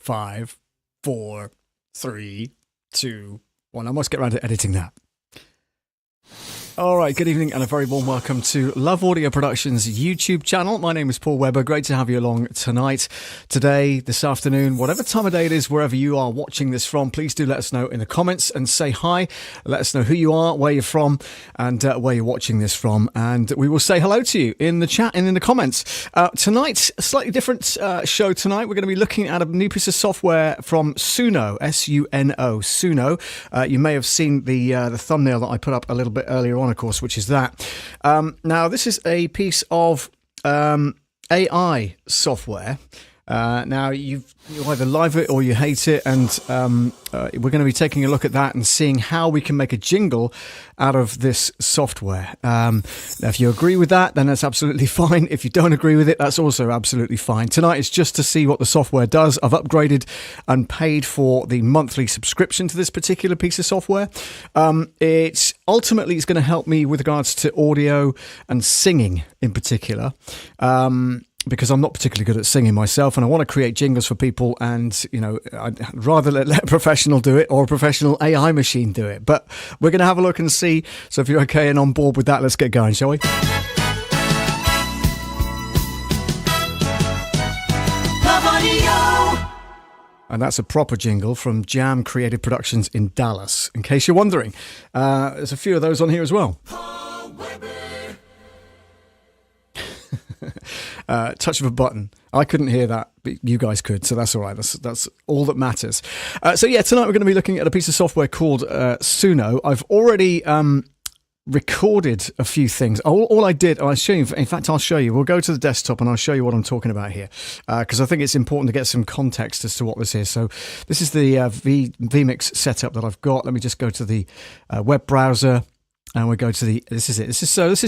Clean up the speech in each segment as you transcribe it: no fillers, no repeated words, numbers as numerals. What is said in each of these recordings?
5, 4, 3, 2, 1. I must get around to editing that. All right, good evening and a very warm welcome to Love Audio Productions YouTube channel. My name is Paul Webber. Great to have you along tonight, today, this afternoon, whatever time of day it is, wherever you are watching this from. Please do let us know in the comments and say hi. Let us know who you are, where you're from, and where you're watching this from. And we will say hello to you in the chat and in the comments. Tonight, a slightly different show tonight. We're going to be looking at a new piece of software from SUNO, S-U-N-O, SUNO. You may have seen the thumbnail that I put up a little bit earlier on, of course, which is that. Now, this is a piece of AI software. Now, you either love it or you hate it, and we're going to be taking a look at that and seeing how we can make a jingle out of this software. Now, if you agree with that, then that's absolutely fine. If you don't agree with it, that's also absolutely fine. Tonight is just to see what the software does. I've upgraded and paid for the monthly subscription to this particular piece of software. It's ultimately going to help me with regards to audio and singing in particular. Because I'm not particularly good at singing myself, and I want to create jingles for people, and I'd rather let a professional do it or a professional AI machine do it. But we're going to have a look and see. So if you're okay and on board with that, let's get going, shall we? And that's a proper jingle from Jam Creative Productions in Dallas, in case you're wondering. There's a few of those on here as well. Touch of a button. I couldn't hear that, but you guys could, so that's all right. That's all that matters. So yeah, tonight we're going to be looking at a piece of software called SUNO. I've already recorded a few things. All I did, I'll show you. In fact, I'll show you. We'll go to the desktop and I'll show you what I'm talking about here, because I think it's important to get some context as to what this is. So this is the vMix setup that I've got. Let me just go to the web browser. And we go to this is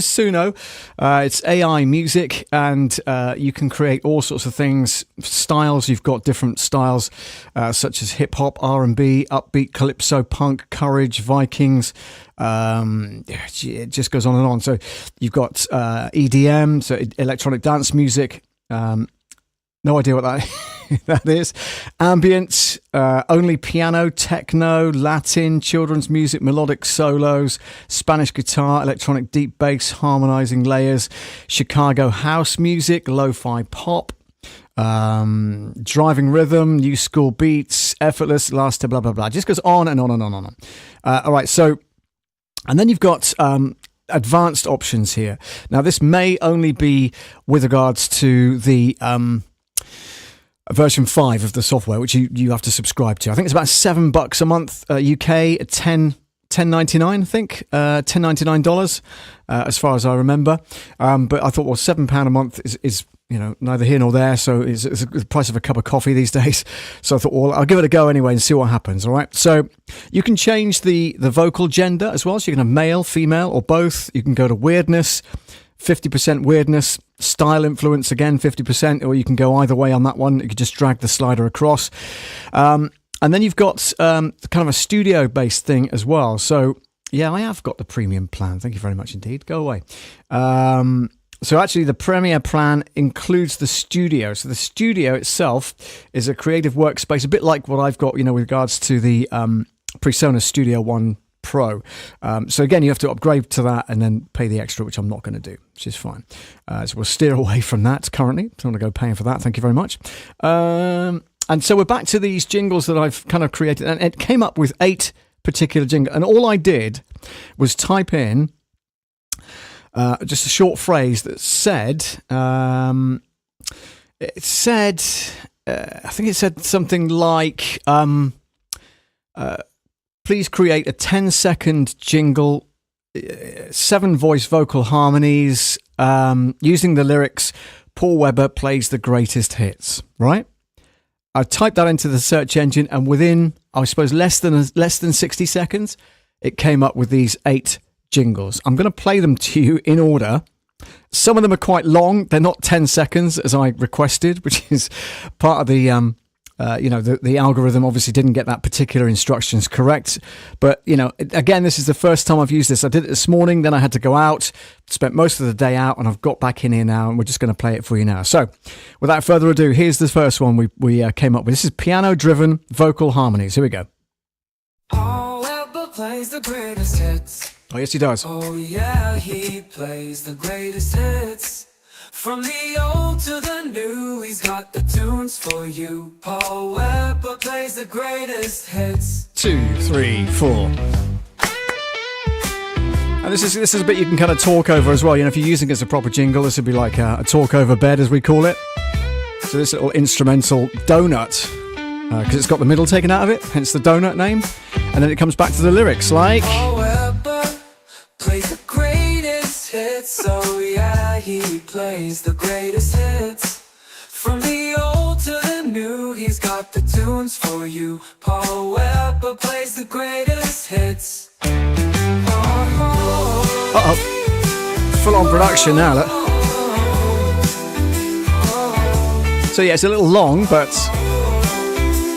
SUNO. It's AI music, and you can create all sorts of things, styles. You've got different styles, such as hip hop, R&B, upbeat, calypso, punk, courage, Vikings. It just goes on and on. So you've got EDM, so electronic dance music. No idea what that is. Ambient, only piano, techno, Latin, children's music, melodic solos, Spanish guitar, electronic deep bass, harmonizing layers, Chicago house music, lo-fi pop, driving rhythm, new school beats, effortless, last to blah, blah, blah. It just goes on and on and on and on. All right, so, and then you've got advanced options here. Now, this may only be with regards to the version 5 of the software, which you have to subscribe to. I think it's about $7 a month UK, $10 $10.99, I think, $10.99 as far as I remember. But I thought, well, £7 a month is neither here nor there, so it's the price of a cup of coffee these days. So I thought, well, I'll give it a go anyway and see what happens, all right? So you can change the vocal gender as well, so you can have male, female, or both. You can go to weirdness, 50% weirdness, style influence, again, 50%, or you can go either way on that one. You can just drag the slider across. And then you've got kind of a studio-based thing as well. So, yeah, I have got the premium plan. Thank you very much indeed. Go away. So actually, the Premier plan includes the studio. So the studio itself is a creative workspace, a bit like what I've got, with regards to the PreSonus Studio One Pro. So again, you have to upgrade to that and then pay the extra, which I'm not going to do, which is fine. So we'll steer away from that currently. Don't want to go paying for that. Thank you very much. And so we're back to these jingles that I've kind of created, and it came up with 8 particular jingles. And all I did was type in just a short phrase that said, I think it said something like, please create a 10-second jingle, 7 voice vocal harmonies, using the lyrics, Paul Webber plays the greatest hits, right? I typed that into the search engine, and within, I suppose, less than 60 seconds, it came up with these 8 jingles. I'm going to play them to you in order. Some of them are quite long. They're not 10 seconds as I requested, which is part of the, the algorithm obviously didn't get that particular instructions correct. But, again, this is the first time I've used this. I did it this morning, then I had to go out, spent most of the day out, and I've got back in here now, and we're just going to play it for you now. So, without further ado, here's the first one we came up with. This is piano-driven vocal harmonies. Here we go. Paul Webber plays the greatest hits. Oh, yes, he does. Oh, yeah, he plays the greatest hits. From the old to the new, he's got the tunes for you. Paul Webber plays the greatest hits. 2, 3, 4. And this is a bit you can kind of talk over as well. If you're using it as a proper jingle, this would be like a talk over bed, as we call it. So this little instrumental donut, because it's got the middle taken out of it, hence the donut name. And then it comes back to the lyrics like, Paul Webber plays the greatest hits. Oh yeah, he plays the greatest hits. From the old to the new, he's got the tunes for you. Paul Webber plays the greatest hits. uh-oh, full on production now, look. So yeah, it's a little long, but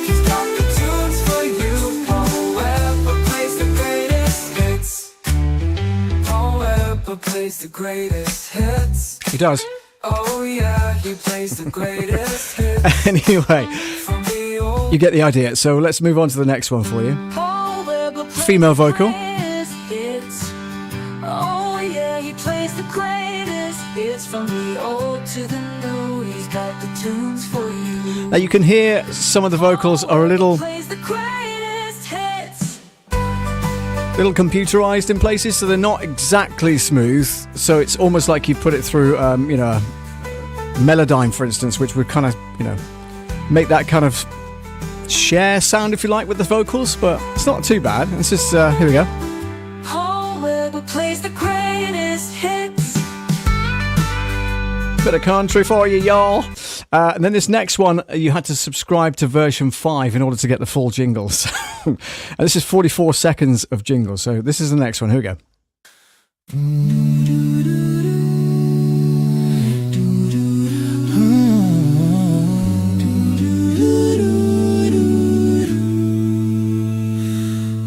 He's got the tunes for you. Paul Webber plays the greatest hits. Paul Webber plays the greatest hits. he does. Oh yeah, he plays the greatest hits. Anyway, From the old you get the idea. So let's move on to the next one for you. Paul Webber plays Female vocal. the greatest hits. Oh yeah, he plays the greatest hits. From the old to the new, he's got the tunes for you. Now you can hear some of the vocals are a little Plays the greatest hits. computerized in places, so they're not exactly smooth. So it's almost like you put it through, Melodyne, for instance, which would kind of, make that kind of share sound, if you like, with the vocals. But it's not too bad. It's just here we go. Paul Webber plays the greatest hits. Bit of country for you, y'all. And then this next one, you had to subscribe to version 5 in order to get the full jingles. And this is 44 seconds of jingles. So this is the next one. Here we go.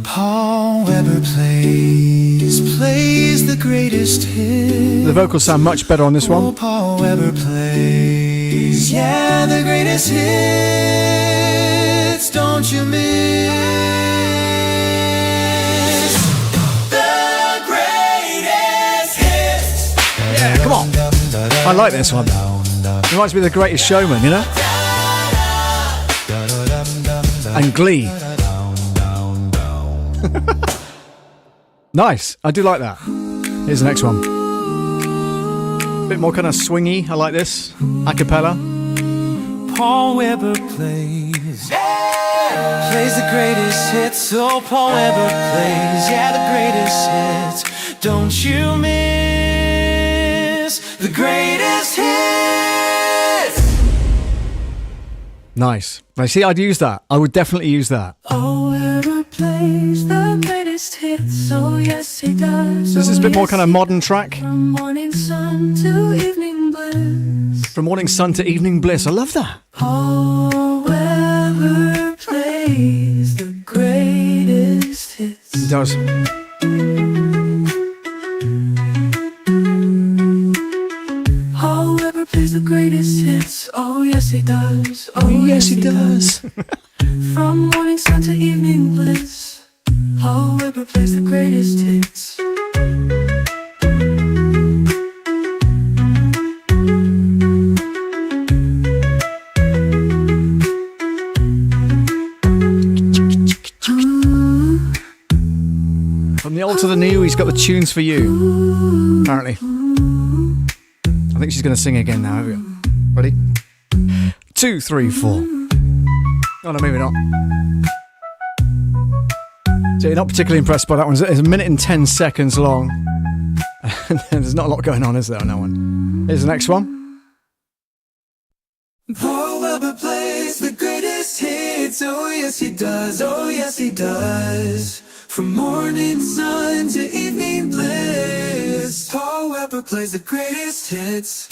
Paul Webber plays the greatest hits. The vocals sound much better on this Oh, one. Paul Webber plays, yeah, the greatest hits. Don't you miss the greatest hits? Yeah, come on. I like this one. Reminds me of The Greatest Showman, And Glee. Nice. I do like that. Here's the next one. Bit more kind of swingy. I like this. A cappella. Paul Webber plays, yeah, plays the greatest hits. Oh, Paul Weber plays, yeah, the greatest hits. Don't you miss the greatest hits. Nice. I see. I'd use that. I would definitely use that. Oh, Weber plays the greatest hits. Oh, yes, he does. This is a bit more kind of modern track. From morning sun to evening bliss. From morning sun to evening bliss. I love that. Paul Weber plays the greatest hits. He does. Paul Weber plays the greatest hits. Oh, yes, he does. Oh, yes, he does. From morning sun to evening bliss. Paul Weber plays the greatest hits. From the old to the new, he's got the tunes for you. Apparently. I think she's going to sing again now. Here we go. Ready? 2, 3, 4. Oh no, maybe not. So you're not particularly impressed by that one. It's a minute and 10 seconds long. There's not a lot going on, is there, on that one? Here's the next one. Paul Weber plays the greatest hits. Oh, yes, he does. Oh, yes, he does. From morning sun to evening bliss. Paul Weber plays the greatest hits.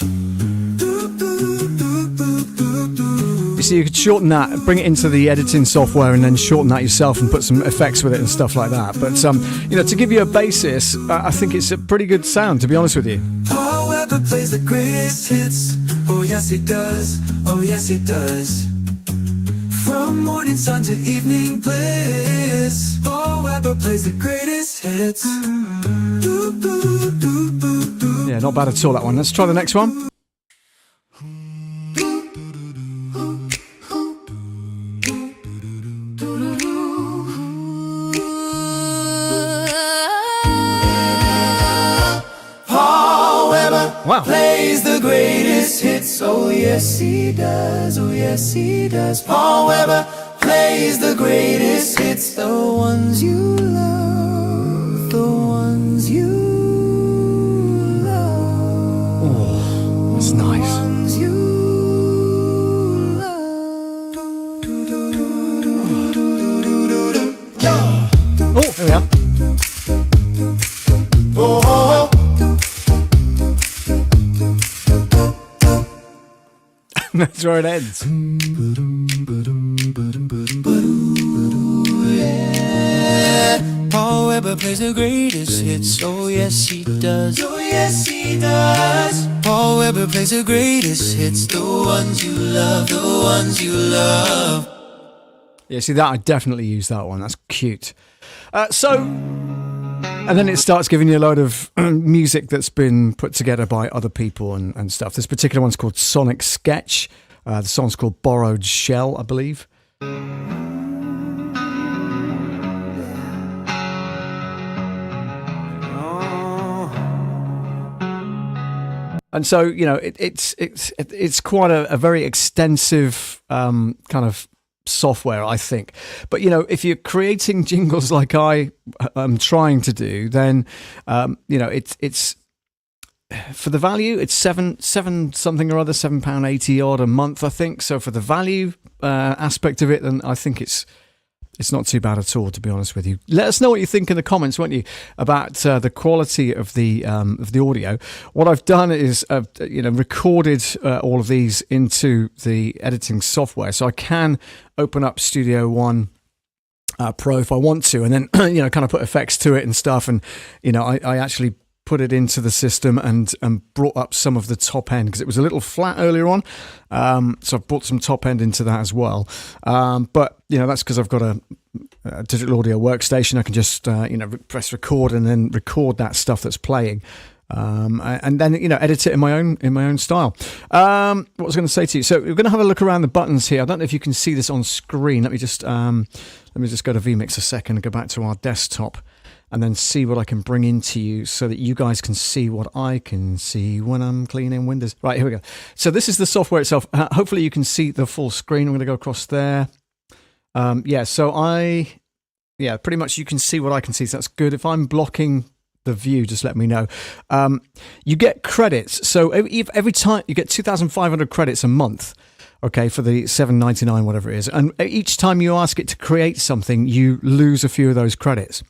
You see, you could shorten that, bring it into the editing software and then shorten that yourself and put some effects with it and stuff like that. But, you know, to give you a basis, I think it's a pretty good sound, to be honest with you. Paul Weber plays the greatest hits. Oh, yes, he does. Oh, yes, he does. From morning sun to evening bliss. Paul Weber plays the greatest hits. Yeah, not bad at all, that one. Let's try the next one. Wow. Plays the greatest hits. Oh, yes, he does. Oh, yes, he does. Paul Weber plays the greatest hits. The ones you love. The ones you love. Oh, that's nice. The ones you love. Oh, there we are. Oh. That's where it ends. Paul Weber plays the greatest hits. Oh, yes, he does. Oh, yes, he does. Paul Weber plays the greatest hits. The ones you love. The ones you love. Yeah, see that? I definitely use that one. That's cute. And then it starts giving you a load of music that's been put together by other people and stuff. This particular one's called Sonic Sketch. The song's called Borrowed Shell, I believe. And so, you know, it's quite a very extensive kind of software, I think. But, you know, if you're creating jingles like I am trying to do, then, you know, it's for the value, it's seven something or other, £7.80 odd a month, I think. So for the value aspect of it, then I think it's not too bad at all, to be honest with you. Let us know what you think in the comments, won't you, about the quality of the audio. What I've done is, you know, recorded all of these into the editing software, so I can open up Studio One Pro if I want to, and then you know, kind of put effects to it and stuff. And you know, I actually put it into the system and brought up some of the top end because it was a little flat earlier on. So I've brought some top end into that as well. But, you know, that's because I've got a digital audio workstation. I can just, you know, press record and then record that stuff that's playing. And then, you know, edit it in my own style. What was I going to say to you? So we're going to have a look around the buttons here. I don't know if you can see this on screen. Let me just go to vMix a second and go back to our desktop and then see what I can bring into you so that you guys can see what I can see when I'm cleaning Windows. Right, here we go. So this is the software itself. Hopefully you can see the full screen. I'm going to go across there. Yeah, so pretty much you can see what I can see. So that's good. If I'm blocking the view, just let me know. You get credits. So every time you get 2,500 credits a month. Okay, for the $7.99, whatever it is. And each time you ask it to create something, you lose a few of those credits.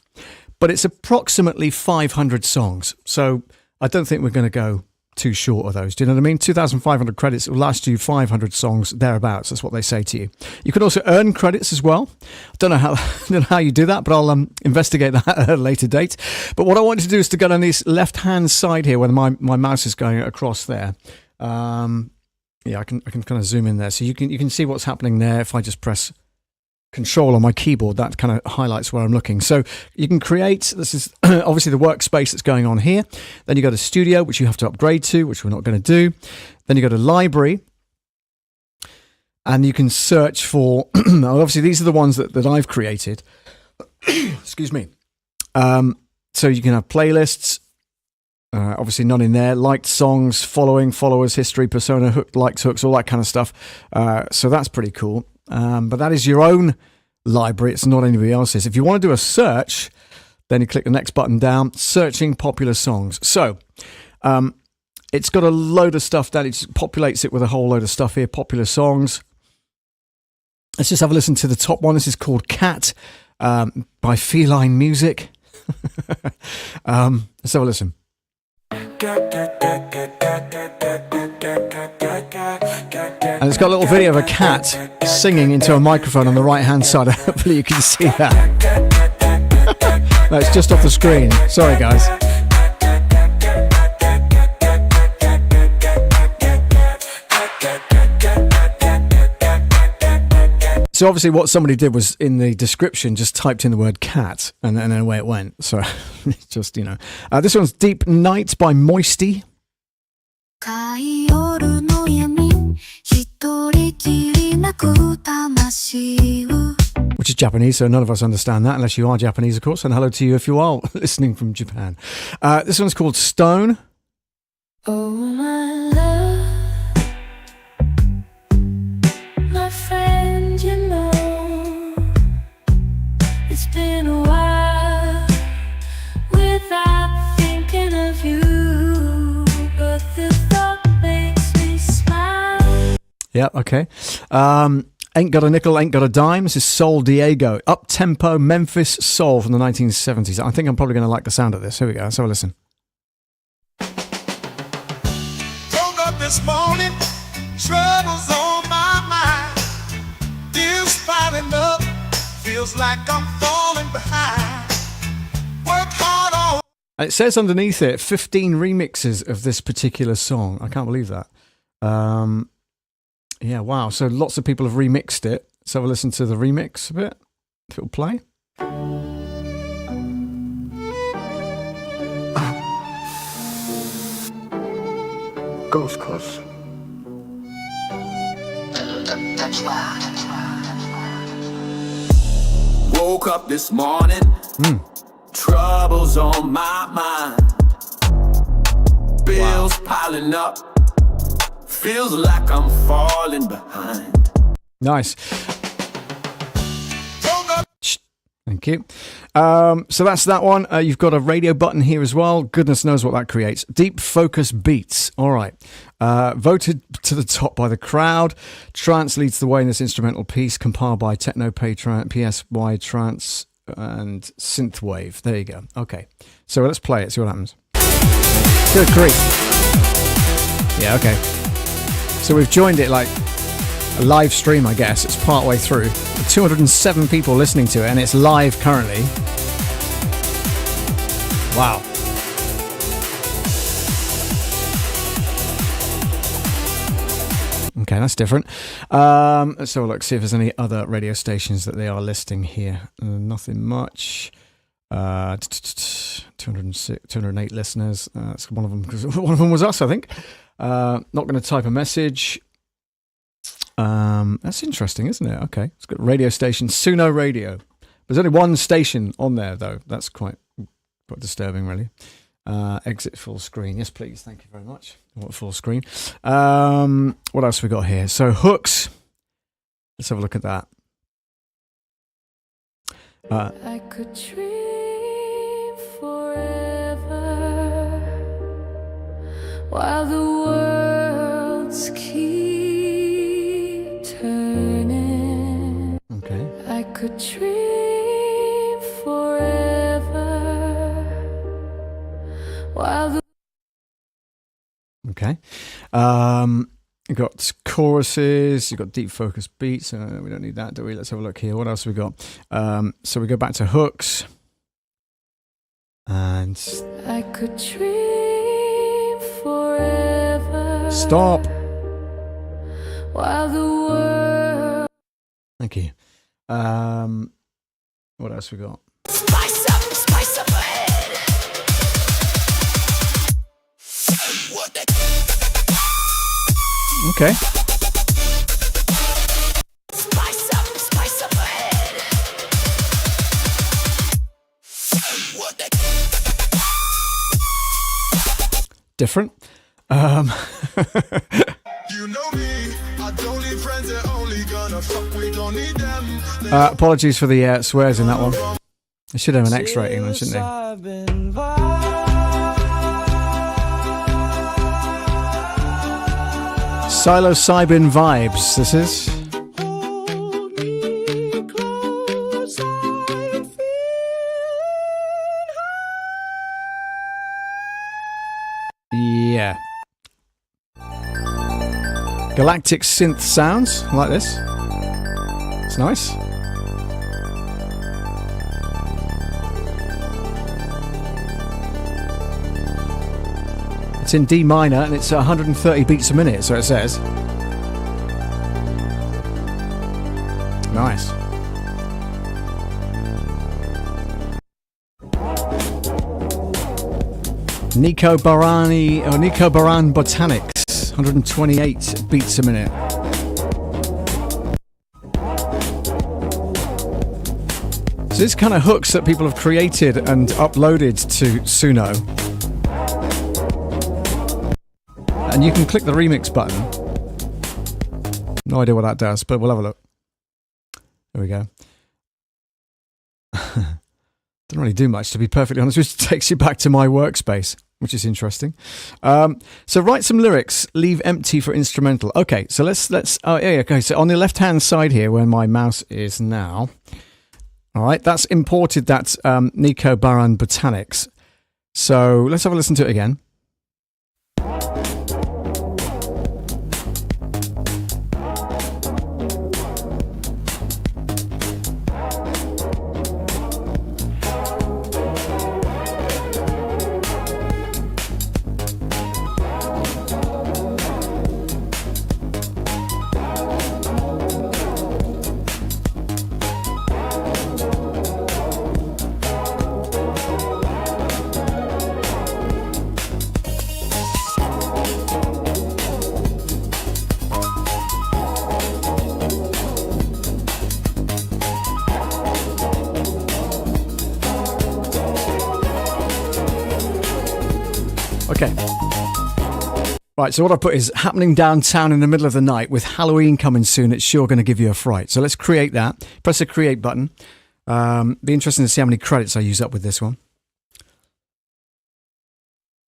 But it's approximately 500 songs. So I don't think we're going to go too short of those. Do you know what I mean? 2,500 credits will last you 500 songs thereabouts. That's what they say to you. You can also earn credits as well. I don't know how you do that, but I'll investigate that at a later date. But what I wanted to do is to go on this left-hand side here where my mouse is going across there. Yeah, I can kind of zoom in there. So you can see what's happening there. If I just press Control on my keyboard, that kind of highlights where I'm looking. So you can create, this is obviously the workspace that's going on here. Then you go to Studio, which you have to upgrade to, which we're not going to do. Then you go to Library. And you can search for, obviously these are the ones that I've created. Excuse me. So you can have playlists. Obviously none in there. Liked songs, following, followers, history, persona, hooked, likes, hooks, all that kind of stuff. So that's pretty cool. But that is your own library. It's not anybody else's. If you want to do a search, then you click the next button down, searching popular songs. So it's got a load of stuff that it just populates it with a whole load of stuff here. Popular songs. Let's just have a listen to the top one. This is called Cat by Feline Music. Let's have a listen. And it's got a little video of a cat singing into a microphone on the right hand side. Hopefully you can see that. No, it's just off the screen. Sorry guys. So obviously what somebody did was in the description just typed in the word cat and then away it went. So just, you know. This one's Deep Night by Moisty. Which is Japanese, so none of us understand that unless you are Japanese, of course. And hello to you if you are listening from Japan. This one's called Stone. Oh, my love, my friend, you know, it's been a while without thinking of you, but the thought makes me smile. Yep, okay. Ain't Got a Nickel, Ain't Got a Dime. This is Soul Diego. Up-tempo Memphis soul from the 1970s. I think I'm probably going to like the sound of this. Here we go. Let's have a listen. Woke up this morning, troubles on my mind. Bills piling up, feels like I'm falling behind. Work hard on. And it says underneath it, 15 remixes of this particular song. I can't believe that. Yeah, wow. So lots of people have remixed it. Let's have a listen to the remix a bit. If it'll play. Goes close. Woke up this morning, troubles on my mind. Bills piling up, feels like I'm falling behind. Nice. Thank you. So that's that one. You've got a radio button here as well. Goodness knows what that creates. Deep Focus Beats. All right. Voted to the top by the crowd. Trance leads the way in this instrumental piece, compiled by Techno PSY Trance and Synthwave. There you go. Okay. So let's play it, see what happens. Good grief. Yeah, okay. So we've joined it like a live stream, I guess. It's part way through. 207 people listening to it, and it's live currently. Wow. Okay, that's different. Let's have a look, see if there's any other radio stations that they are listing here. Nothing much. 206, 208 listeners. That's one of them, because one of them was us, I think. Not going to type a message. That's interesting, isn't it? Okay, it's got radio station, Suno Radio. There's only one station on there, though. That's quite disturbing, really. Exit full screen. Yes, please. Thank you very much. I want full screen. What else have we got here? So hooks. Let's have a look at that. I could dream forever while the worlds keep turning. Okay. I could dream forever while the Okay. You've got choruses, you've got deep focus beats. We don't need that, do we? Let's have a look here. What else have we got? So we go back to hooks. And I could dream forever. stop. While the world. Thank you. What else we got? Spice up ahead. Okay. Spice up ahead. Different. You know me, I don't need friends, they're only gonna fuck, we don't need them. Apologies for the swears in that one. They should have an X rating, then, shouldn't they? Psilocybin vibes, this is. Yeah. Galactic synth sounds, I like this. It's nice. It's in D minor and it's 130 beats a minute, so it says. Nice. Nico Baran Botanics, 128 beats a minute. So this kind of hooks that people have created and uploaded to SUNO. And you can click the remix button. No idea what that does, but we'll have a look. There we go. Doesn't really do much, to be perfectly honest, which takes you back to my workspace, which is interesting. So write some lyrics, leave empty for instrumental. Okay, so let's. Oh yeah, okay. So on the left-hand side here, where my mouse is now, all right, that's imported that Nico Baran Botanics. So let's have a listen to it again. Okay. Right, so what I put is happening downtown in the middle of the night with Halloween coming soon. It's sure going to give you a fright. So let's create that. Press the create button. Be interesting to see how many credits I use up with this one.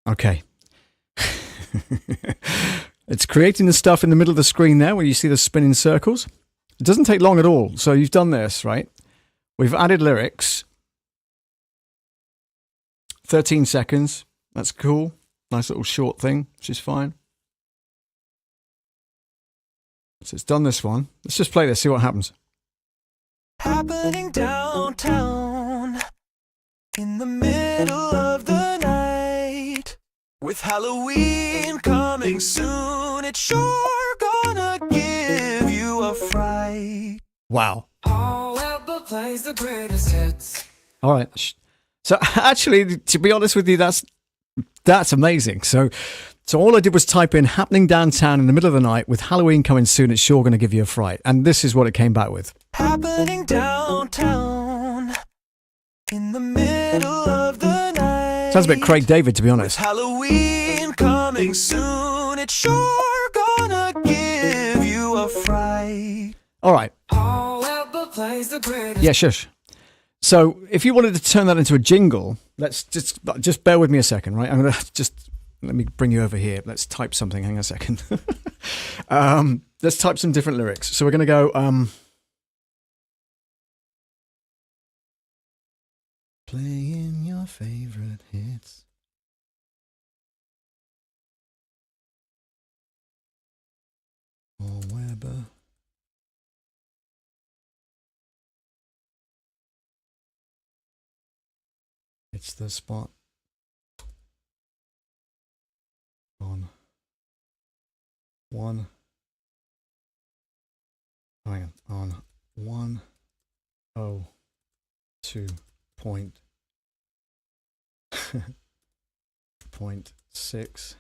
Okay. It's creating the stuff in the middle of the screen there where you see the spinning circles. It doesn't take long at all. So you've done this, right? We've added lyrics. 13 seconds. That's cool. Nice little short thing, which is fine. So it's done this one. Let's just play this, see what happens. Happening downtown in the middle of the night. With Halloween coming soon, it's sure gonna give you a fright. Wow. However plays the greatest hits. All right. So actually, to be honest with you, that's amazing. So all I did was type in happening downtown in the middle of the night with Halloween coming soon. It's sure going to give you a fright. And this is what it came back with. Happening downtown in the middle of the night. Sounds a bit Craig David, to be honest. With Halloween coming soon, it's sure gonna give you a fright. All right. However plays the greatest. Yeah, shush. So if you wanted to turn that into a jingle, let's just bear with me a second, right? I'm going to let me bring you over here. Let's type something. Hang on a second. Let's type some different lyrics. So we're going to go, playing your favorite hits. Or Weber. It's the spot on 102.6.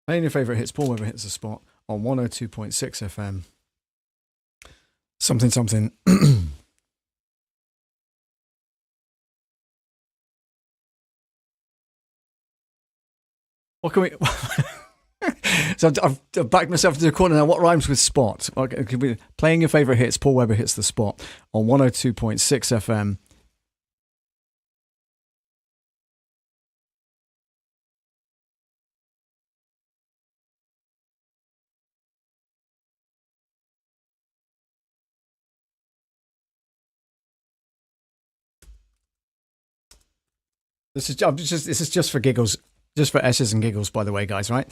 Playing your favourite hits, Paul Weber hits the spot on 102.6 FM. Something, something. What can we... So I've backed myself into a corner now. What rhymes with spot? Okay, it could be playing your favourite hits, Paul Weber hits the spot on 102.6 FM. This is just for giggles, just for S's and giggles, by the way, guys, right?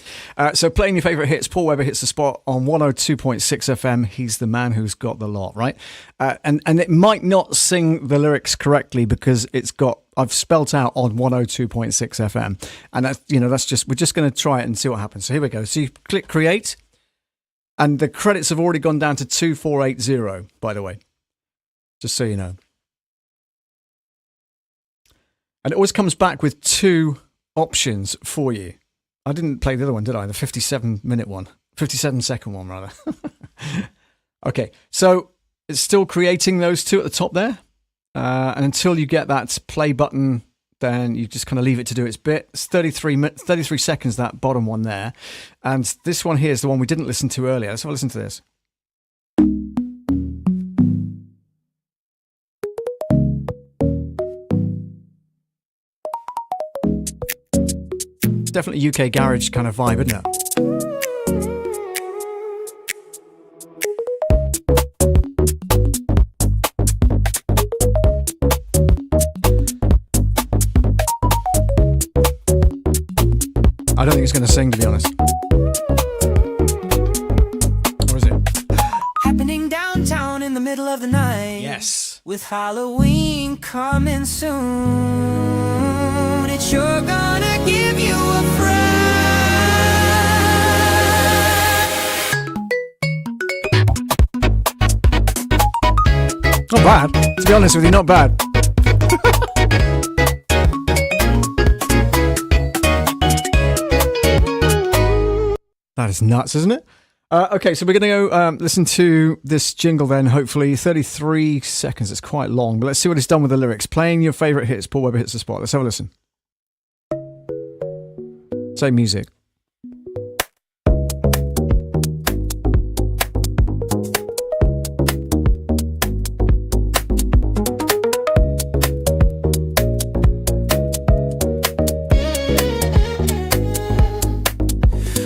So playing your favourite hits, Paul Weber hits the spot on 102.6 FM. He's the man who's got the lot, right? And it might not sing the lyrics correctly because I've spelt out on 102.6 FM. And we're just going to try it and see what happens. So here we go. So you click create, and the credits have already gone down to 2480, by the way, just so you know. And it always comes back with two options for you. I didn't play the other one, did I? The 57-minute one. 57-second one, rather. Okay, so it's still creating those two at the top there. And until you get that play button, then you just kind of leave it to do its bit. It's 33 seconds, that bottom one there. And this one here is the one we didn't listen to earlier. Let's have a listen to this. Definitely UK garage kind of vibe, isn't it? I don't think it's going to sing, to be honest. Or is it? Happening downtown in the middle of the night. Yes. With Halloween coming soon, it's sure gonna give you a fright. Not bad. To be honest with you, not bad. That is nuts, isn't it? Okay, so we're going to go listen to this jingle then, hopefully. 33 seconds, it's quite long, but let's see what it's done with the lyrics. Playing your favourite hits, Paul Weber hits the spot. Let's have a listen. Same music.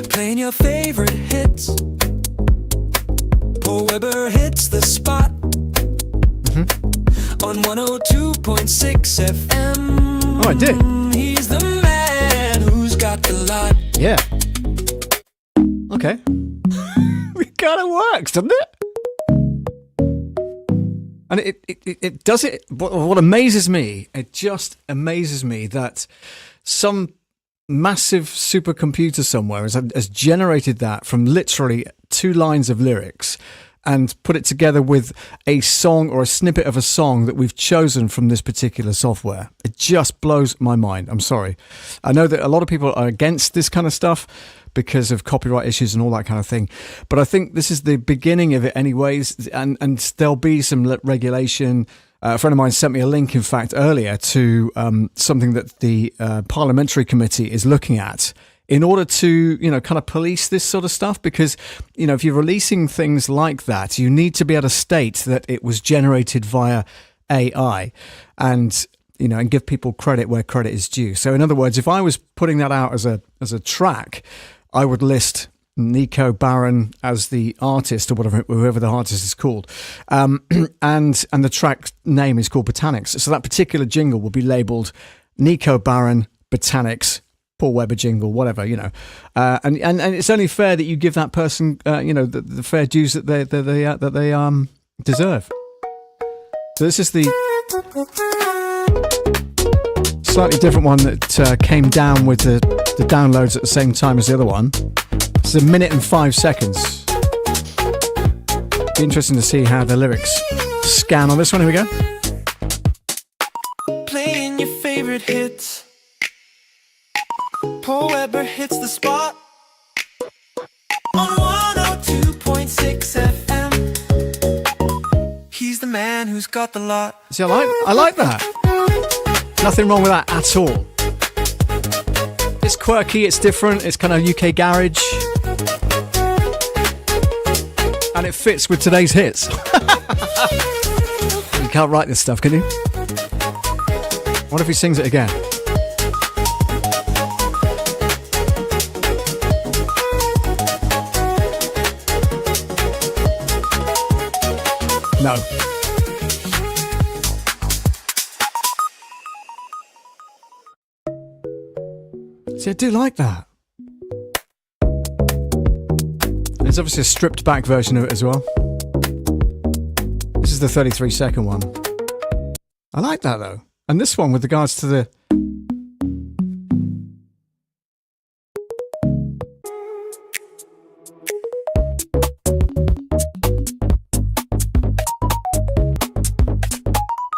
Playing your favorite hits, Paul Weber hits the spot on 102.6 FM. Oh, I did. He's the man who's got the lot. Yeah. Okay. It kind of works, doesn't it? And it does it. What amazes me, it just amazes me that some massive supercomputer somewhere has generated that from literally 2 lines of lyrics and put it together with a song or a snippet of a song that we've chosen from this particular software. It just blows my mind. I'm sorry. I know that a lot of people are against this kind of stuff because of copyright issues and all that kind of thing. But I think this is the beginning of it anyways, and there'll be some regulation A friend of mine sent me a link, in fact, earlier to something that the parliamentary committee is looking at in order to, kind of police this sort of stuff. Because, if you're releasing things like that, you need to be able to state that it was generated via AI and give people credit where credit is due. So in other words, if I was putting that out as a track, I would list Nico Barron as the artist or whoever the artist is called. And the track name is called Botanics. So that particular jingle will be labeled Nico Barron Botanics Paul Weber jingle, whatever, and it's only fair that you give that person, the fair dues that they deserve. So this is the slightly different one that came down with the downloads at the same time as the other one. It's 1 minute and 5 seconds. Be interesting to see how the lyrics scan on this one. Here we go. Playing your favorite hits. Paul Weber hits the spot on 102.6 FM. He's the man who's got the lot. See, I like that. Nothing wrong with that at all. It's quirky, it's different, it's kind of UK garage. And it fits with today's hits. You can't write this stuff, can you? What if he sings it again? No. See, I do like that. There's obviously a stripped back version of it as well. This is the 33-second one. I like that though. And this one with regards to the...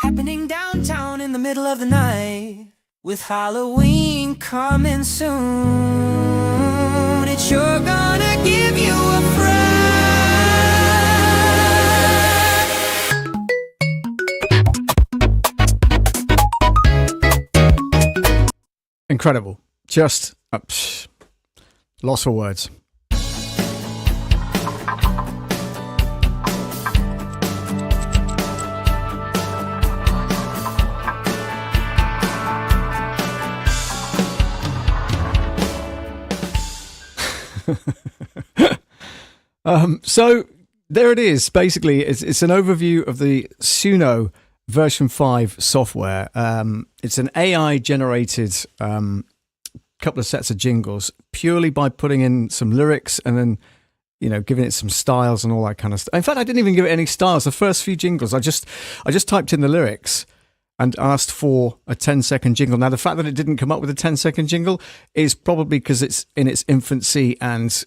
Happening downtown in the middle of the night. With Halloween coming soon, it's sure gonna give you a fright. Incredible. Just lost for words. So there it is. Basically, it's an overview of the SUNO version 5 software. It's an AI generated couple of sets of jingles purely by putting in some lyrics and then giving it some styles and all that kind of stuff. In fact, I didn't even give it any styles. The first few jingles, I just typed in the lyrics and asked for a 10-second jingle. Now, the fact that it didn't come up with a 10-second jingle is probably because it's in its infancy and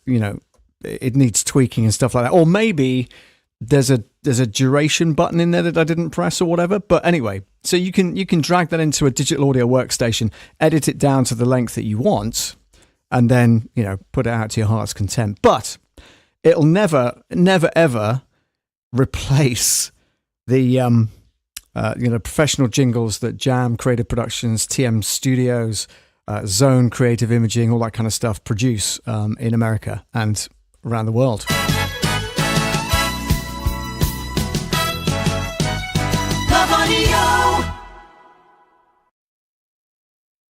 it needs tweaking and stuff like that. Or maybe there's a duration button in there that I didn't press or whatever. But anyway, so you can drag that into a digital audio workstation, edit it down to the length that you want, and then put it out to your heart's content. But it'll never ever replace the professional jingles that Jam Creative Productions, TM Studios, Zone Creative Imaging, all that kind of stuff produce in America and around the world.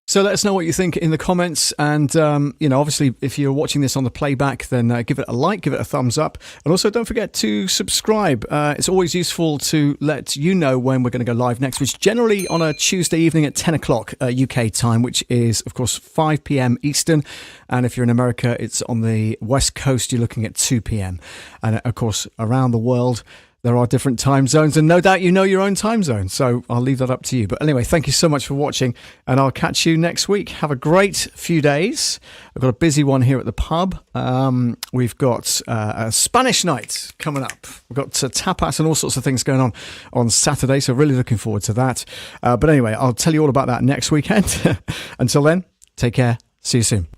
So let us know what you think in the comments, and obviously if you're watching this on the playback, then give it a like, give it a thumbs up, and also don't forget to subscribe. It's always useful to let you know when we're going to go live next, which is generally on a Tuesday evening at 10 o'clock UK time, which is of course 5 p.m. Eastern, and if you're in America, it's on the West Coast, you're looking at 2 p.m. and of course around the world there are different time zones, and no doubt you know your own time zone, so I'll leave that up to you. But anyway, thank you so much for watching, and I'll catch you next week. Have a great few days. I've got a busy one here at the pub. We've got a Spanish night coming up. We've got tapas and all sorts of things going on Saturday, so really looking forward to that. But anyway, I'll tell you all about that next weekend. Until then, take care. See you soon.